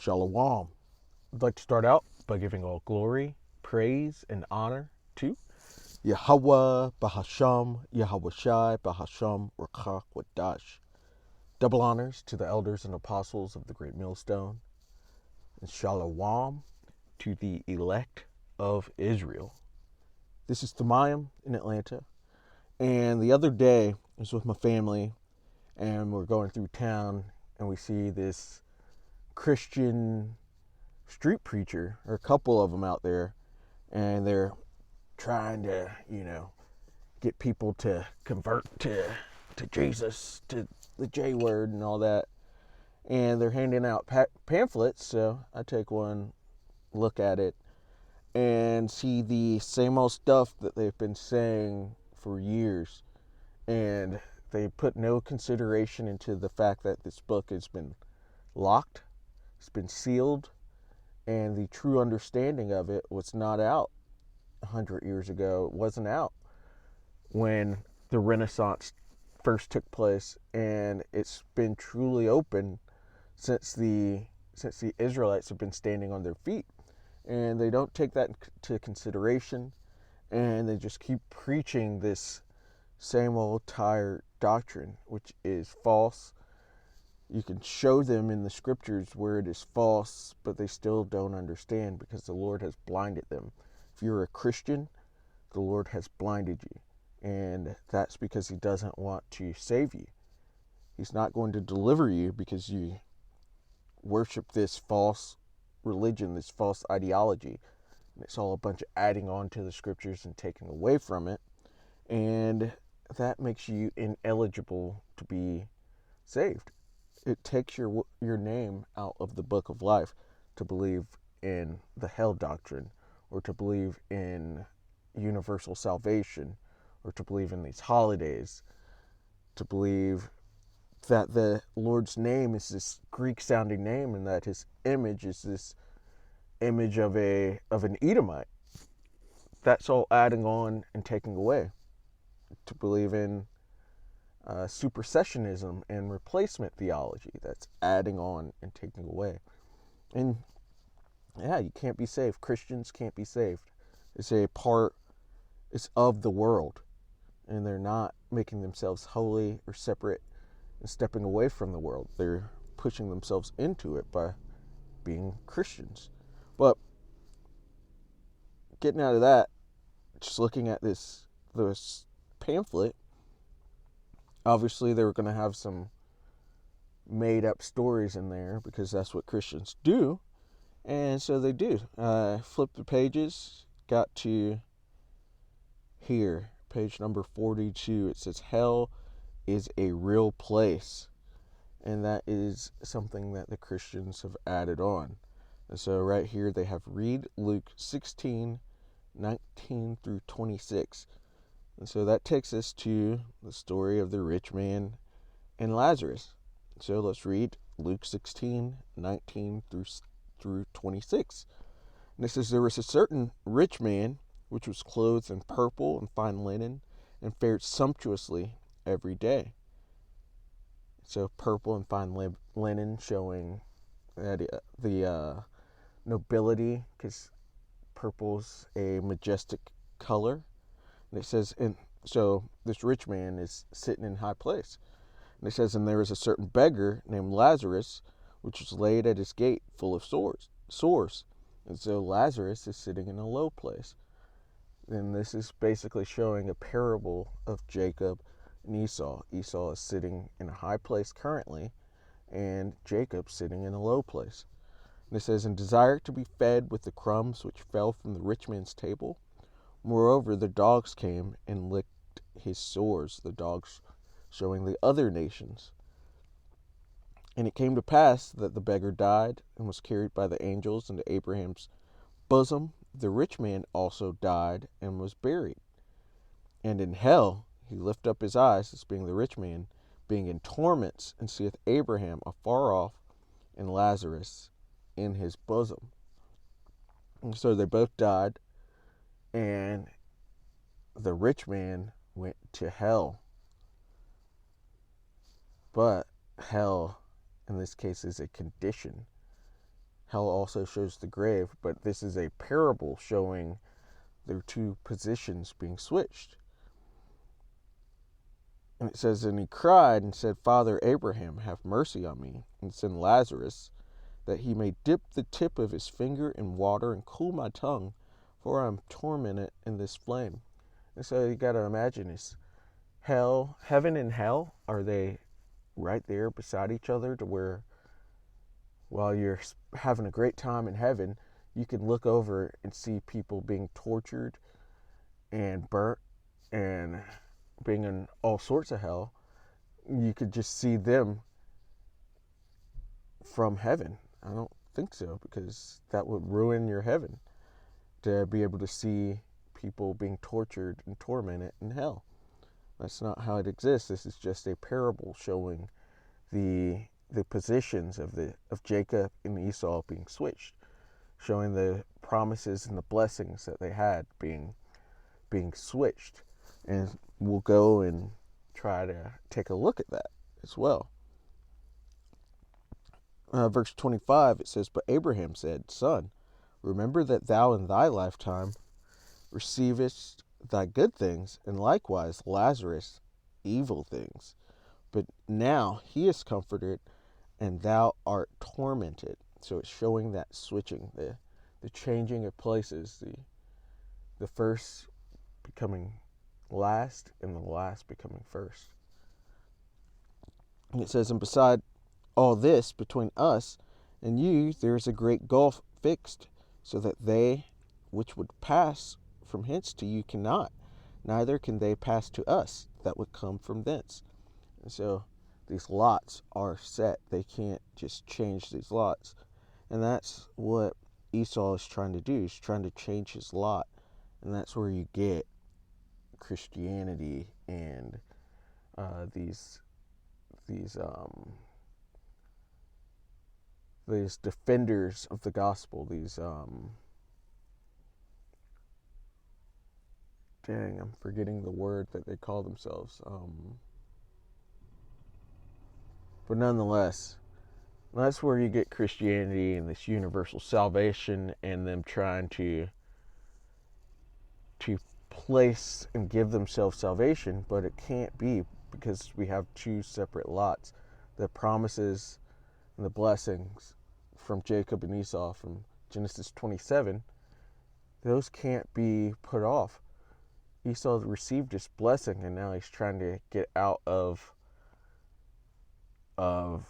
Shalom. I'd like to start out by giving all glory, praise, and honor to Yahweh Bahasham, Yahweh Shai Bahasham Rakha Wadash. Double honors to the elders and apostles of the Great Millstone, and Shalom to the elect of Israel. This is Thamayim in Atlanta, and the other day I was with my family, and we're going through town, and we see this Christian street preacher, or a couple of them out there, and they're trying to, get people to convert to Jesus, to the J word and all that. And they're handing out pamphlets, so I take one look at it and see the same old stuff that they've been saying for years. And they put no consideration into the fact that this book has been locked, it's been sealed, and the true understanding of it was not out 100 years ago. It wasn't out when the Renaissance first took place, and it's been truly open since the Israelites have been standing on their feet. And they don't take that into consideration, and they just keep preaching this same old tired doctrine, which is false. You can show them in the scriptures where it is false, but they still don't understand because the Lord has blinded them. If you're a Christian, the Lord has blinded you, and that's because he doesn't want to save you. He's not going to deliver you because you worship this false religion, this false ideology. And it's all a bunch of adding on to the scriptures and taking away from it, and that makes you ineligible to be saved. It takes your name out of the book of life to believe in the hell doctrine, or to believe in universal salvation, or to believe in these holidays, to believe that the Lord's name is this Greek sounding name, and that his image is this image of an Edomite. That's all adding on and taking away. To believe in supersessionism and replacement theology, that's adding on and taking away. And yeah, you can't be saved. Christians can't be saved. It's of the world, and they're not making themselves holy or separate and stepping away from the world. They're pushing themselves into it by being Christians. But getting out of that, just looking at this pamphlet, obviously they were going to have some made up stories in there because that's what Christians do. And so they do. Flip the pages, got to here, page number 42. It says, hell is a real place. And that is something that the Christians have added on. And so right here they have read Luke 16, 19 through 26. And so that takes us to the story of the rich man and Lazarus. So let's read Luke 16, 19 through 26. And it says, there was a certain rich man which was clothed in purple and fine linen, and fared sumptuously every day. So purple and fine linen, showing that the nobility, because purple's a majestic color. And it says, and so this rich man is sitting in high place. And it says, and there was a certain beggar named Lazarus, which was laid at his gate full of sores. And so Lazarus is sitting in a low place. And this is basically showing a parable of Jacob and Esau. Esau is sitting in a high place currently, and Jacob sitting in a low place. And it says, and desired to be fed with the crumbs which fell from the rich man's table. Moreover, the dogs came and licked his sores, the dogs showing the other nations. And it came to pass that the beggar died and was carried by the angels into Abraham's bosom. The rich man also died and was buried. And in hell he lift up his eyes, as being the rich man, being in torments, and seeth Abraham afar off, and Lazarus in his bosom. And so they both died, and the rich man went to hell. But hell, in this case, is a condition. Hell also shows the grave, but this is a parable showing their two positions being switched. And it says, and he cried and said, Father Abraham, have mercy on me, and send Lazarus, that he may dip the tip of his finger in water and cool my tongue, for I am tormented in this flame. And so you got to imagine, is heaven and hell, are they right there beside each other, to where while you're having a great time in heaven, you can look over and see people being tortured and burnt and being in all sorts of hell. You could just see them from heaven. I don't think so, because that would ruin your heaven, to be able to see people being tortured and tormented in hell. That's not how it exists. This is just a parable showing the positions of Jacob and Esau being switched, showing the promises and the blessings that they had being switched. And we'll go and try to take a look at that as well. Verse 25, it says, But Abraham said, Son, remember that thou in thy lifetime receivest thy good things, and likewise Lazarus evil things. But now he is comforted, and thou art tormented. So it's showing that switching, the changing of places, the first becoming last, and the last becoming first. And it says, and beside all this, between us and you, there is a great gulf fixed, so that they which would pass from hence to you cannot, neither can they pass to us that would come from thence. And so these lots are set. They can't just change these lots. And that's what Esau is trying to do. He's trying to change his lot. And that's where you get Christianity and these defenders of the gospel, I'm forgetting the word that they call themselves. But nonetheless, that's where you get Christianity and this universal salvation, and them trying to place and give themselves salvation, but it can't be, because we have two separate lots. The promises and the blessings from Jacob and Esau from Genesis 27, those can't be put off. Esau received this blessing, and now he's trying to get out of the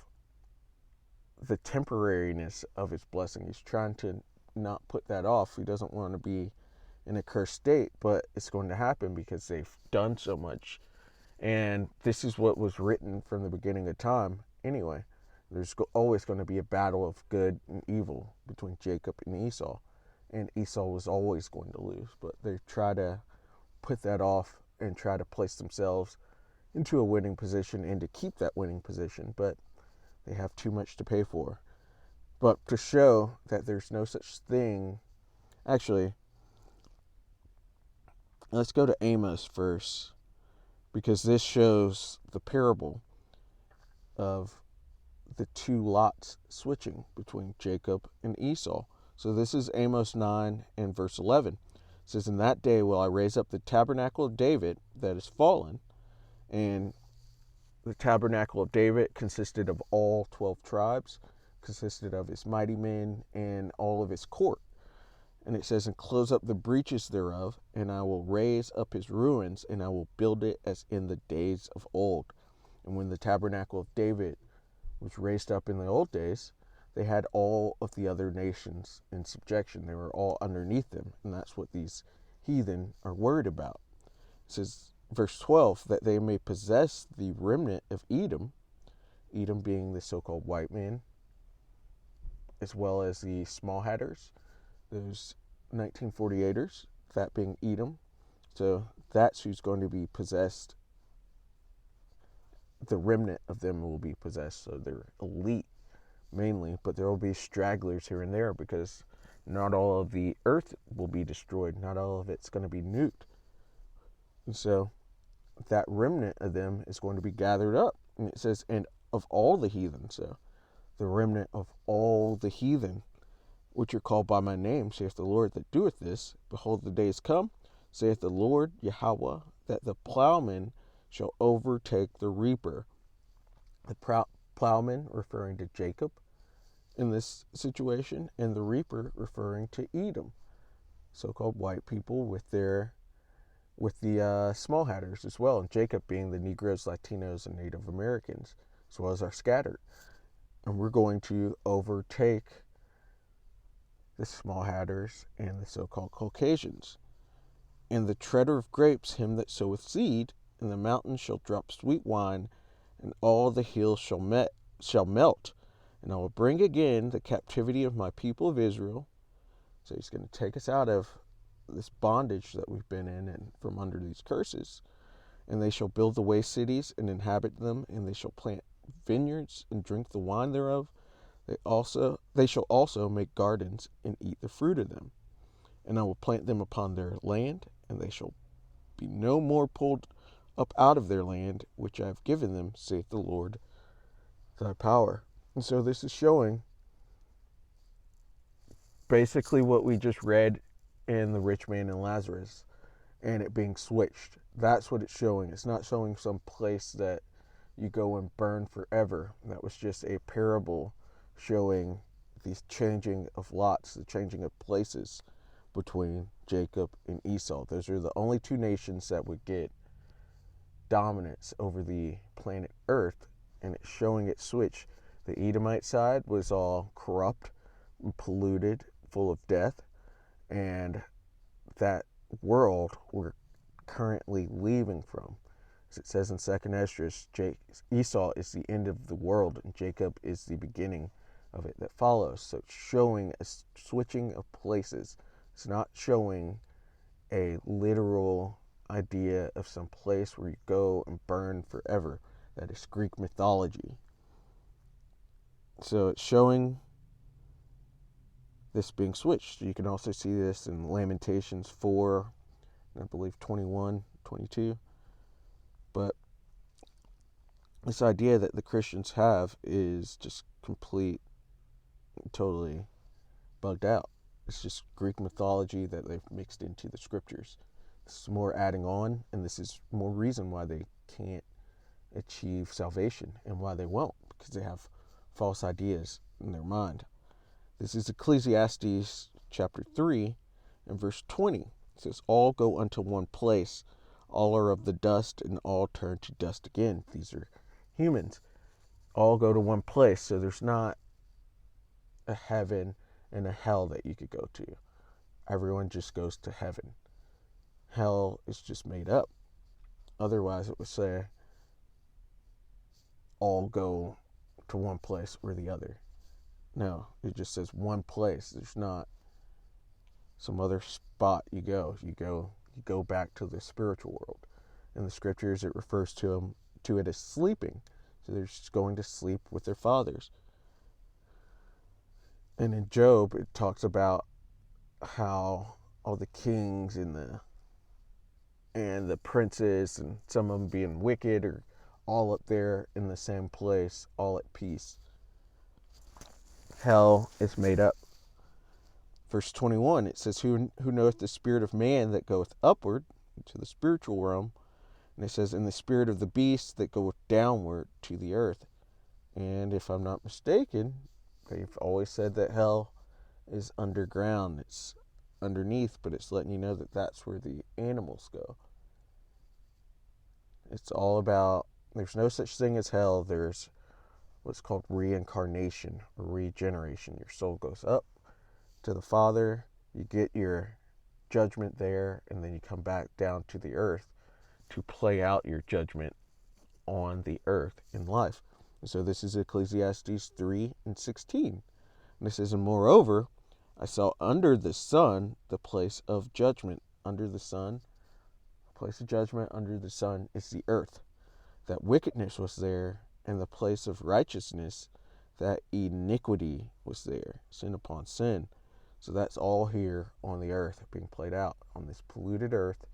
temporariness of his blessing. He's trying to not put that off. He doesn't want to be in a cursed state, but it's going to happen because they've done so much. And this is what was written from the beginning of time anyway. There's always going to be a battle of good and evil between Jacob and Esau. And Esau was always going to lose. But they try to put that off and try to place themselves into a winning position and to keep that winning position. But they have too much to pay for. But to show that there's no such thing, actually, let's go to Amos first, because this shows the parable of the two lots switching between Jacob and Esau. So this is Amos 9 and verse 11. It says, In that day will I raise up the tabernacle of David that is fallen. And the tabernacle of David consisted of all 12 tribes, consisted of his mighty men and all of his court. And it says, And close up the breaches thereof, and I will raise up his ruins, and I will build it as in the days of old. And when the tabernacle of David was raised up in the old days, they had all of the other nations in subjection. They were all underneath them. And that's what these heathen are worried about. It says, verse 12, that they may possess the remnant of Edom, Edom being the so-called white man, as well as the small hatters, those 1948ers, that being Edom. So that's who's going to be possessed. The remnant of them will be possessed. So they're elite mainly, but there will be stragglers here and there, because not all of the earth will be destroyed. Not all of it's going to be nuked. And so that remnant of them is going to be gathered up. And it says, and of all the heathen. So the remnant of all the heathen which are called by my name, saith the Lord that doeth this. Behold, the days come, saith the Lord Yahweh, that the plowman shall overtake the reaper. The plowman referring to Jacob in this situation, and the reaper referring to Edom, so-called white people with the small hatters as well, and Jacob being the Negroes, Latinos, and Native Americans, as well as our scattered. And we're going to overtake the small hatters and the so-called Caucasians. And the treader of grapes, him that soweth seed, and the mountains shall drop sweet wine, and all the hills shall melt. And I will bring again the captivity of my people of Israel. So he's going to take us out of this bondage that we've been in and from under these curses. And they shall build the waste cities and inhabit them, and they shall plant vineyards and drink the wine thereof. They shall also make gardens and eat the fruit of them. And I will plant them upon their land, and they shall be no more pulled up out of their land, which I have given them, saith the Lord thy power. And so this is showing basically what we just read in the rich man and Lazarus, and it being switched. That's what it's showing. It's not showing some place that you go and burn forever. That was just a parable showing these changing of lots, the changing of places between Jacob and Esau. Those are the only two nations that would get dominance over the planet Earth, and it's showing it switch. The Edomite side was all corrupt and polluted, full of death, and that world we're currently leaving from. As it says in 2nd Esdras, Esau is the end of the world, and Jacob is the beginning of it that follows. So it's showing a switching of places. It's not showing a literal idea of some place where you go and burn forever. That is Greek mythology. So it's showing this being switched. You can also see this in Lamentations 4, I believe 21, 22. But this idea that the Christians have is just complete, totally bugged out. It's just Greek mythology that they've mixed into the scriptures. This is more adding on, and this is more reason why they can't achieve salvation and why they won't, because they have false ideas in their mind. This is Ecclesiastes chapter 3 and verse 20. It says, all go unto one place, all are of the dust, and all turn to dust again. These are humans. All go to one place, so there's not a heaven and a hell that you could go to. Everyone just goes to heaven. Hell is just made up. Otherwise, it would say all go to one place or the other. No, it just says one place. There's not some other spot you go. You go back to the spiritual world. In the scriptures, it refers to it as sleeping. So they're just going to sleep with their fathers. And in Job, it talks about how all the kings and the princes and some of them being wicked are all up there in the same place, all at peace. Hell is made up. Verse 21, it says, who knoweth the spirit of man that goeth upward to the spiritual realm? And it says, and the spirit of the beast that goeth downward to the earth. And if I'm not mistaken, they've always said that hell is underground. It's underneath, but it's letting you know that that's where the animals go. It's all about, there's no such thing as hell. There's what's called reincarnation or regeneration. Your soul goes up to the Father, you get your judgment there, and then you come back down to the earth to play out your judgment on the earth in life. And so this is Ecclesiastes 3 and 16. And it says, and moreover, I saw under the sun the place of judgment. Under the sun, the place of judgment under the sun is the earth. That wickedness was there, and the place of righteousness, that iniquity was there, sin upon sin. So that's all here on the earth being played out on this polluted earth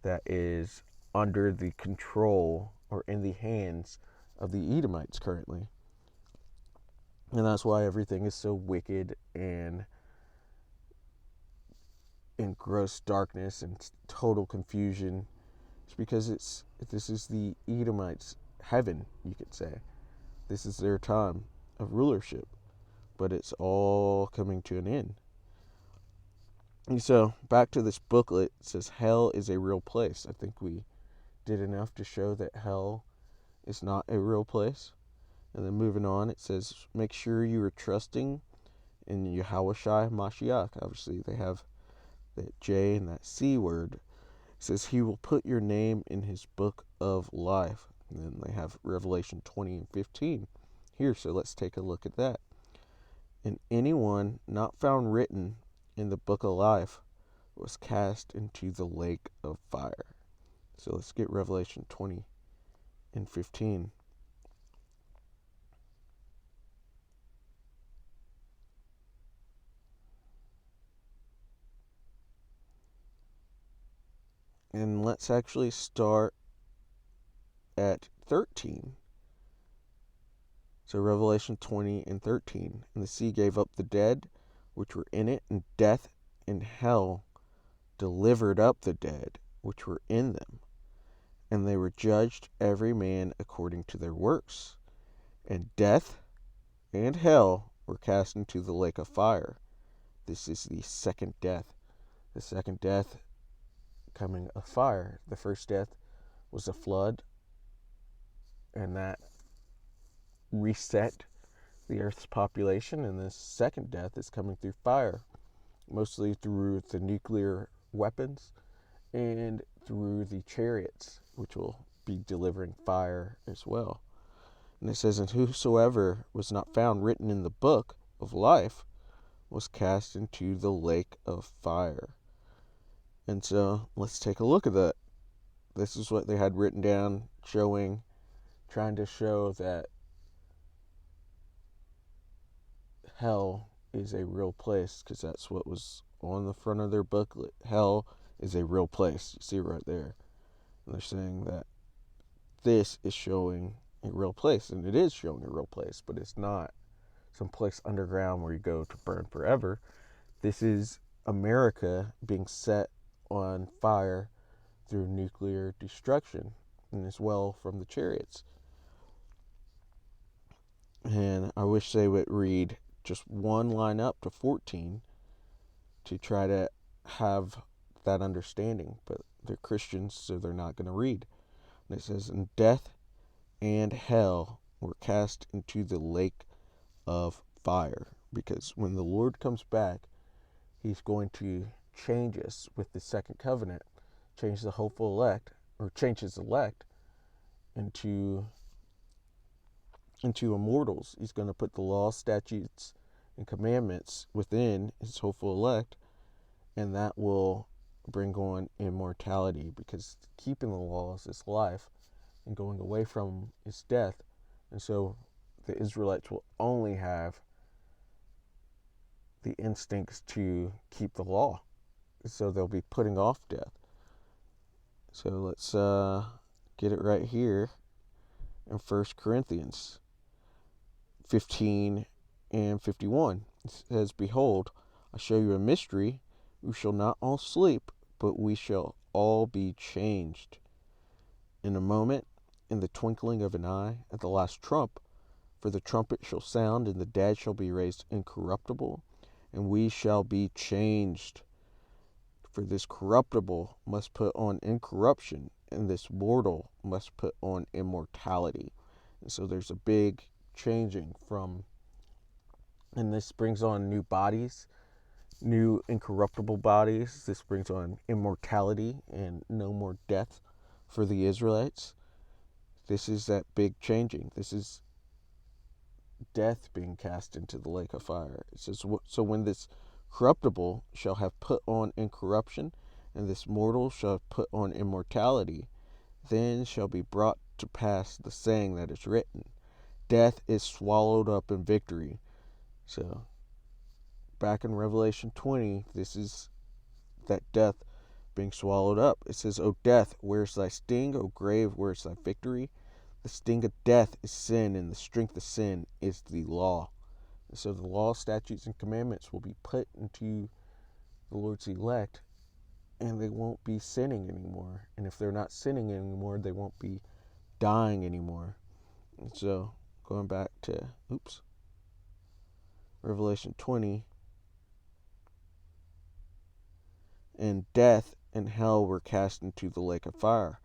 that is under the control or in the hands of the Edomites currently. And that's why everything is so wicked and in gross darkness and total confusion. It's because this is the Edomites' heaven, you could say. This is their time of rulership, but it's all coming to an end. And so back to this booklet, it says hell is a real place. I think we did enough to show that hell is not a real place. And then moving on, it says make sure you are trusting in Yahushua Mashiach. Obviously, they have that J and that C word. It says he will put your name in his book of life. And then they have Revelation 20 and 15 here. So let's take a look at that. And anyone not found written in the book of life was cast into the lake of fire. So let's get Revelation 20 and 15. And let's actually start at 13. So Revelation 20 and 13. And the sea gave up the dead which were in it, and death and hell delivered up the dead which were in them. And they were judged every man according to their works. And death and hell were cast into the lake of fire. This is the second death. The second death coming of fire. The first death was a flood, and that reset the Earth's population, and this second death is coming through fire, mostly through the nuclear weapons and through the chariots, which will be delivering fire as well. And it says, and whosoever was not found written in the book of life was cast into the lake of fire. And so let's take a look at that. This is what they had written down, trying to show that hell is a real place, because that's what was on the front of their booklet. Hell is a real place. You see right there. And they're saying that this is showing a real place, and it is showing a real place, but it's not some place underground where you go to burn forever. This is America being set on fire through nuclear destruction, and as well from the chariots. And I wish they would read just one line up to 14 to try to have that understanding, but they're Christians, so they're not going to read. And it says, and death and hell were cast into the lake of fire, because when the Lord comes back, he's going to change us with the second covenant, change the hopeful elect, or change his elect into immortals. He's going to put the law, statutes, and commandments within his hopeful elect, and that will bring on immortality, because keeping the laws is life and going away from is death. And so the Israelites will only have the instincts to keep the law, so they'll be putting off death. So let's get it right here in 1 Corinthians 15 and 51. It says, behold, I show you a mystery. We shall not all sleep, but we shall all be changed. In a moment, in the twinkling of an eye, at the last trump, for the trumpet shall sound, and the dead shall be raised incorruptible, and we shall be changed. For this corruptible must put on incorruption, and this mortal must put on immortality. And so there's a big changing from, and this brings on new bodies, new incorruptible bodies. This brings on immortality and no more death for the Israelites. This is that big changing. This is death being cast into the lake of fire. It says, so when this corruptible shall have put on incorruption, and this mortal shall have put on immortality, then shall be brought to pass the saying that is written, death is swallowed up in victory. So back in Revelation 20, this is that death being swallowed up. It says, O death, where's thy sting? O grave, where's thy victory? The sting of death is sin, and the strength of sin is the law. And so the law, statutes, and commandments will be put into the Lord's elect, and they won't be sinning anymore. And if they're not sinning anymore, they won't be dying anymore. And so, going back to, Revelation 20, and death and hell were cast into the lake of fire.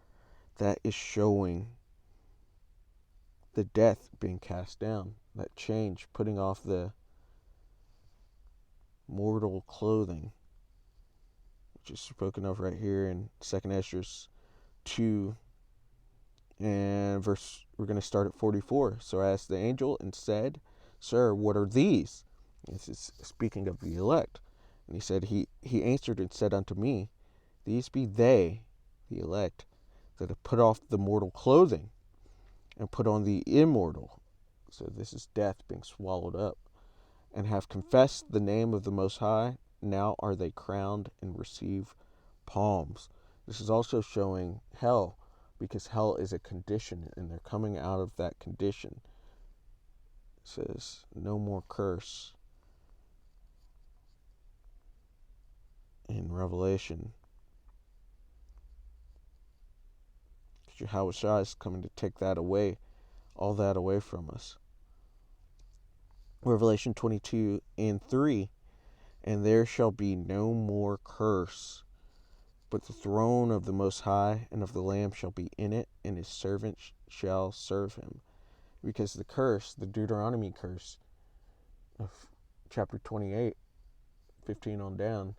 That is showing the death being cast down, that change, putting off the mortal clothing, which is spoken of right here in 2nd Esdras 2 and verse, we're going to start at 44. So I asked the angel and said, Sir, what are these? This is speaking of the elect. And he said, he answered and said unto me, These be they, the elect, that have put off the mortal clothing and put on the immortal. So this is death being swallowed up, and have confessed the name of the Most High. Now are they crowned and receive palms. This is also showing hell, because hell is a condition, and they're coming out of that condition. It says, no more curse in Revelation. Yahushua is coming to take that away, all that away from us. Revelation 22 and 3, and there shall be no more curse, but the throne of the Most High and of the Lamb shall be in it, and his servants shall serve him. Because the curse, the Deuteronomy curse of chapter 28, 15 on down,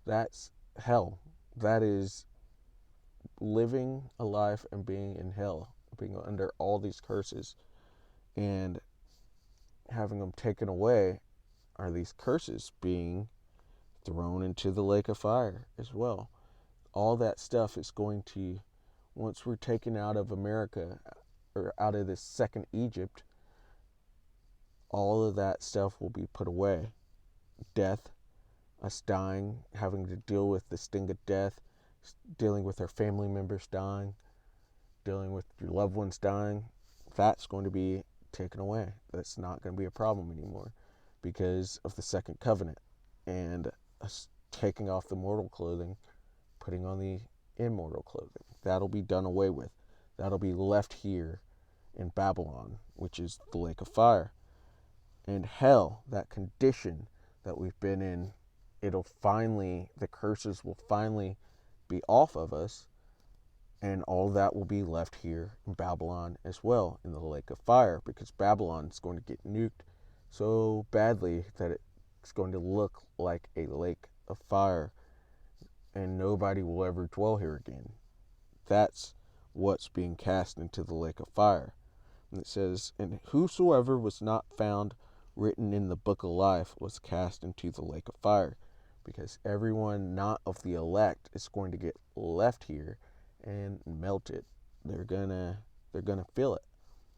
that's hell. That is living a life and being in hell, being under all these curses, and having them taken away are these curses being thrown into the lake of fire as well. All that stuff is going to, once we're taken out of America, or out of this second Egypt, all of that stuff will be put away. Death, us dying, having to deal with the sting of death, dealing with our family members dying, dealing with your loved ones dying, that's going to be taken away. That's not going to be a problem anymore because of the second covenant and us taking off the mortal clothing, putting on the immortal clothing. That'll be done away with. That'll be left here in Babylon, which is the lake of fire. And hell, that condition that we've been in, it'll finally, the curses will finally be off of us, and all that will be left here in Babylon as well, in the lake of fire, because Babylon is going to get nuked so badly that it's going to look like a lake of fire, and nobody will ever dwell here again. That's what's being cast into the lake of fire. And it says, and whosoever was not found written in the book of life was cast into the lake of fire, because everyone not of the elect is going to get left here and melted. They're gonna feel it.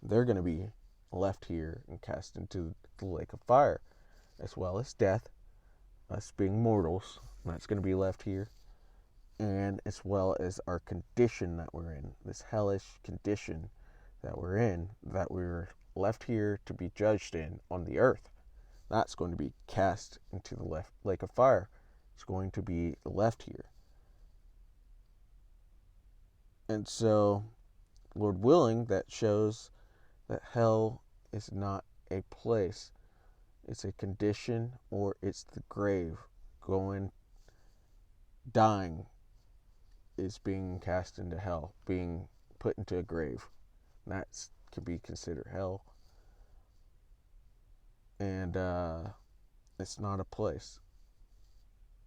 They're gonna be left here and cast into the lake of fire, as well as death, us being mortals. That's gonna be left here, and as well as our condition that we're in, this hellish condition that we're in, that we're left here to be judged in on the earth. That's going to be cast into the lake of fire. It's going to be left here. And so, Lord willing, that shows that hell is not a place. It's a condition, or it's the grave. Dying is being cast into hell, being put into a grave. That could be considered hell. And it's not a place.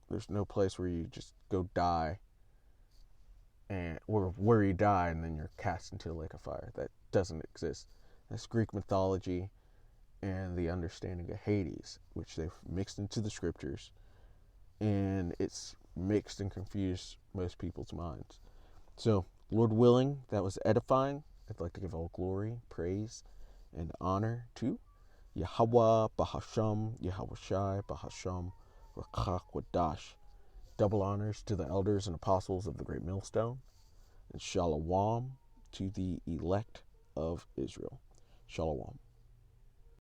There's no place where you just go die, and or where you die and then you're cast into the lake of fire. That doesn't exist. That's Greek mythology and the understanding of Hades, which they've mixed into the scriptures, and it's mixed and confused most people's minds. So, Lord willing, that was edifying. I'd like to give all glory, praise, and honor to Yahweh Bahasham, Yahushai Bahasham, Rakach Wadash. Double honors to the elders and apostles of the Great Millstone, and Shalom to the elect of Israel. Shalom.